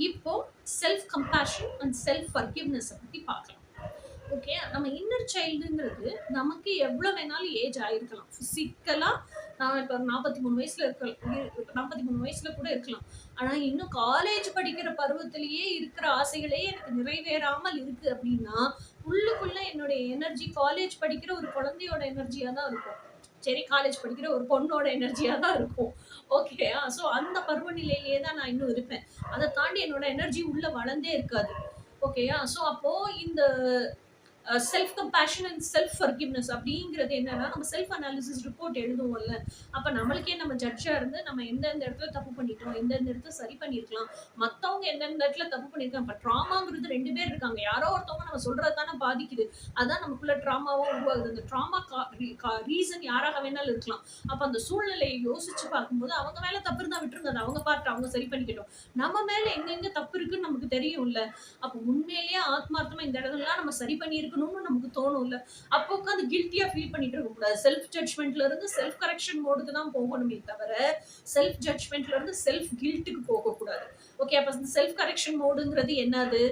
இப்போ self compassion and self forgiveness பத்தி பார்க்கலாம். ஓகே. நம்ம இன்னர் சைல்டுங்கிறது நமக்கு எவ்வளோ வேணாலும் ஏஜ் ஆயிருக்கலாம். பிசிக்கலா நான் இப்ப 43 வயசுல 43 வயசுல கூட இருக்கலாம். ஆனா இன்னும் காலேஜ் படிக்கிற பருவத்திலேயே இருக்கிற ஆசைகளே எனக்கு நிறைவேறாமல் இருக்கு அப்படின்னா, உள்ளுக்குள்ள என்னுடைய எனர்ஜி காலேஜ் படிக்கிற ஒரு குழந்தையோட எனர்ஜியா தான் இருக்கும். சரி, காலேஜ் படிக்கிற ஒரு பொண்ணோட எனர்ஜியா தான் இருக்கும். ஓகேயா? ஸோ அந்த பருவநிலையிலேயே தான் நான் இன்னும் இருப்பேன். அத தாண்டி என்னோட எனர்ஜி உள்ள வளர்ந்தே இருக்காது. ஓகேயா? ஸோ அப்போ இந்த self compassion and self forgiveness அப்படிங்கிறது என்னன்னா, நம்ம செல்ஃப் அனாலிசிஸ் ரிப்போர்ட் எழுதுவோம்ல. அப்ப நம்மளுக்கே நம்ம ஜட்ஜா இருந்து நம்ம எந்தெந்த இடத்துல தப்பு பண்ணிட்டோம், எந்தெந்த இடத்துல சரி பண்ணியிருக்கலாம், மத்தவங்க எந்தெந்த இடத்துல தப்பு பண்ணியிருக்காங்க. இப்ப ட்ராமாங்கிறது 2 பேர் இருக்காங்க. யாரோ ஒருத்தவங்க நம்ம சொல்றது தானே பாதிக்குது. அதான் நமக்குள்ள ட்ராமாவா உருவாகுது. அந்த ட்ராமா ரீசன் யாராக வேணாலும் இருக்கலாம். அப்ப அந்த சூழ்நிலையை யோசிச்சு பார்க்கும்போது அவங்க மேல தப்பு இருந்தா விட்டுருங்க. அது அவங்க பார்ட், அவங்க சரி பண்ணிக்கட்டும். நம்ம மேல எங்கெங்க தப்பு இருக்குன்னு நமக்கு தெரியும்ல. அப்ப உண்மையிலேயே ஆத்மார்த்தமா இந்த இடத்துலலாம் நம்ம சரி பண்ணியிருக்கணும்னு நமக்கு தோணும்ல. அப்போ உட்காந்து கில்ட்டியா ஃபீல் பண்ணிட்டு இருக்கக்கூடாது. செல்ஃப் ஜட்ஜ்மெண்ட்ல இருந்து செல்ஃப் கரெக்ஷன் மோடுக்கு தான் போகணுமே தவிர, செல்ஃப் ஜட்ஜ்மெண்ட்ல இருந்து செல்ஃப் கில்ட்டுக்கு போகக்கூடாது. ஓகே. அப்ப செல்ஃப் கரெக்ஷன் மோடுங்கிறது என்னது?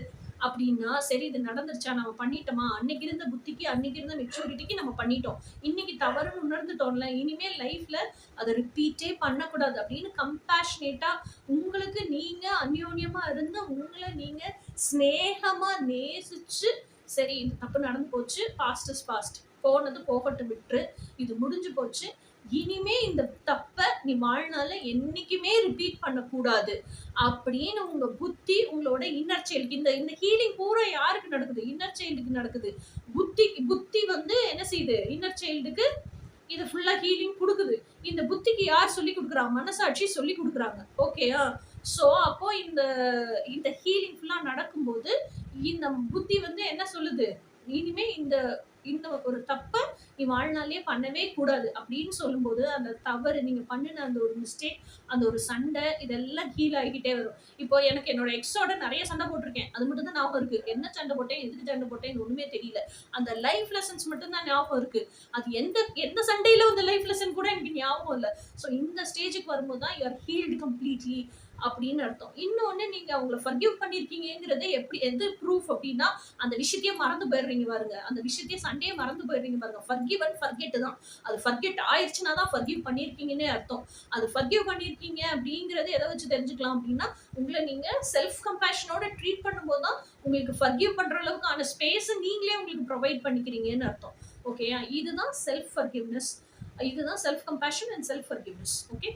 அப்படின்னா, சரி இது நடந்துருச்சா? நம்ம பண்ணிட்டோமா? அன்னைக்கு இருந்த புத்திக்கு, அன்னைக்கு இருந்த மெச்சூரிட்டிக்கு நம்ம பண்ணிட்டோம். இன்னைக்கு தவறுன்னு உணர்ந்துட்டோம்ல. இனிமேல் லைஃப்ல அத ரிப்பீட்டே பண்ணக்கூடாது அப்படின்னு கம்பேஷனேட்டா உங்களுக்கு நீங்க அந்யோன்யமா இருந்து உங்கள நீங்க ஸ்நேகமா நேசிச்சு, சரி இந்த தப்பு நடந்து போச்சு. Past is past. போனது போகட்டும் விட்டுரு. இது முடிஞ்சு போச்சு. இனிமே இந்த தப்ப நீ வாழ்நாள்ல என்னைக்குமே ரிப்பீட் பண்ணக்கூடாது. அப்படின்னு உங்க புத்தி உங்களோட இன்னர் சைல்டுக்கு இந்த இந்த ஹீலிங் பூரா யாருக்கு நடக்குது? இன்னர் சைல்டுக்கு நடக்குது. புத்தி வந்து என்ன செய்யுது? இன்னர் சைல்டுக்கு இது ஃபுல்லா ஹீலிங் குடுக்குது. இந்த புத்திக்கு யார் சொல்லிக் குடுக்குறா? மனசாட்சி சொல்லிக் குடுக்குறாங்க. ஓகேயா? ஸோ அப்போ இந்த இந்த ஹீலிங் ஃபுல்லா நடக்கும்போது, இந்த புத்தி வந்து என்ன சொல்லுது? இனிமே இந்த இந்த ஒரு தப்ப நீ வாழ்நாள்லயே பண்ணவே கூடாது அப்படின்னு சொல்லும்போது, அந்த தவறு நீங்க பண்ணுன அந்த ஒரு மிஸ்டேக், அந்த ஒரு சண்டை இதெல்லாம் ஹீல் ஆகிக்கிட்டே வரும். இப்போ எனக்கு என்னோட எக்ஸோட நெறைய சண்டை போட்டுருக்கேன். அது மட்டும் தான் ஞாபகம் இருக்கு. என்ன சண்டை போட்டேன்? எதுக்கு சண்டை போட்டேன்னு ஒண்ணுமே தெரியல. அந்த லைஃப் லெசன்ஸ் மட்டும் தான் ஞாபகம் இருக்கு. அது எந்த எந்த சண்டையில வந்த லைஃப் லெசன் கூட எனக்கு ஞாபகம் இல்ல. ஸோ இந்த ஸ்டேஜ்க்கு வரும்போது தான் யூ ஆர் ஹீல்ட் கம்ப்ளீட்லி அப்படின்னு அர்த்தம். இன்னொன்னு, நீங்க அவங்கள ஃபர்கிவ் பண்ணியிருக்கீங்கங்கிறது எது ப்ரூஃப் அப்படின்னா, அந்த விஷயத்தையே மறந்து போயிடுறீங்க பாருங்க. அந்த விஷயத்தையே சண்டையே மறந்து போயிடுறீங்க பாருங்க. ஃபர்கிவ் அண்ட் ஃபர்கெட் தான். அது ஃபர்கெட் ஆயிருச்சுன்னா தான் ஃபர்கிவ் பண்ணியிருக்கீங்கன்னே அர்த்தம். அது ஃபர்கிவ் பண்ணியிருக்கீங்க அப்படிங்கிறது எதை வச்சு தெரிஞ்சுக்கலாம் அப்படின்னா, உங்களை நீங்க செல்ஃப் கம்பேஷனோட ட்ரீட் பண்ணும்போது தான் உங்களுக்கு ஃபர்கிவ் பண்ற அளவுக்கான ஸ்பேஸ் நீங்களே உங்களுக்கு ப்ரொவைட் பண்ணிக்கிறீங்கன்னு அர்த்தம். ஓகேயா? இதுதான் செல்ஃப் ஃபர்கிவ்னஸ். இதுதான் self compassion and self forgiveness. Okay.